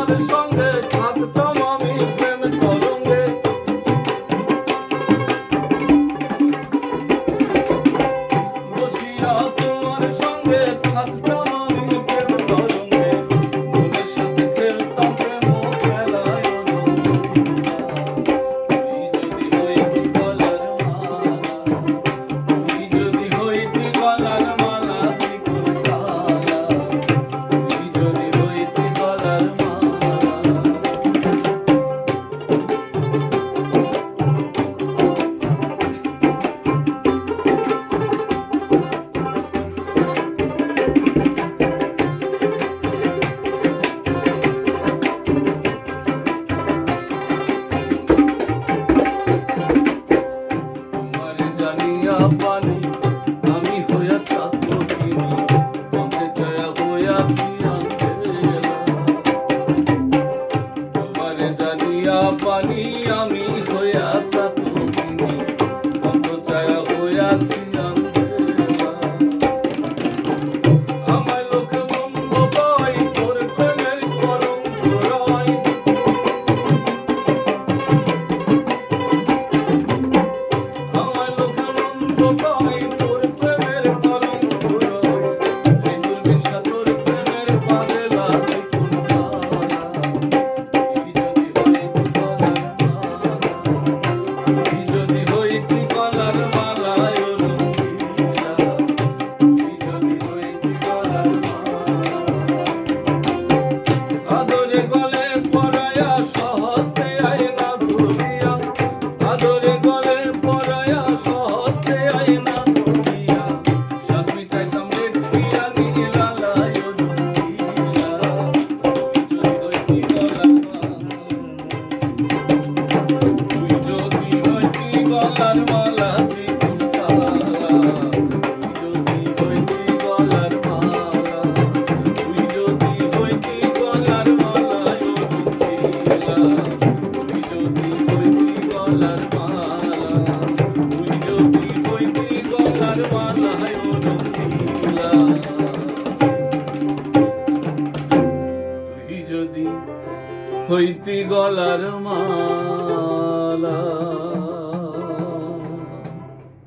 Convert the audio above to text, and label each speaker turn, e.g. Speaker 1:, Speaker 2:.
Speaker 1: তোমার সঙ্গে থাকতাম আমি প্রেম তরঙ্গে। বসিয়া তোমার সঙ্গে থাকতাম আমি প্রেম তরঙ্গে। ফুলের সাথে খেলতাম প্রেম খেলায় তুই যদি হইতি গলার মালা, তুই যদি হইতি গলার মালা চিকন তালা, তুই যদি হইতি গলার মালা। তোমারে জানিয়া পানি আমি হইয়া থাকবো তিনি, পথে জয়া হইয়াছি আন্ধেলা। তোমারে জানিয়া পানি আমি হইয়া থাকবো তিনি, পথে জয়া হইয়াছি আন্ধেলা। আমায় লোকে বন্ধ কয় তোর প্রেমের কলঙ্ক রয়। আমায় লোকে বন্ধ কয় তোর প্রেমের কলঙ্ক রয়। এই দূরবীন সাগর প্রেমের বাদলা চিকন তারা, তুই যদি হইতি গলার মালা, তুই যদি হইতি গলার মালায় রঙিলা, তুই যদি হইতি গলার মালা। আদরে গলে পরায়া সহস্তে আয়না ধরিয়া, আদরে গলে পরায়া সহস্তে আয়না ধরিয়া, সাত মিটাইতাম লেখিয়া নীলালায় রঙিলা, তুই যদি হইতি গলার মালা, তুই যদি হইতি গলার মালা চিকন তালা, তুই যদি হইতি গলার মালা, তুই যদি হইতি গলার মালায় রঙিলা, তুই যদি হইতি গলার মালা, তুই যদি হইতি গলার মালায় রঙিলা, তুই যদি হইতি গলার মালা।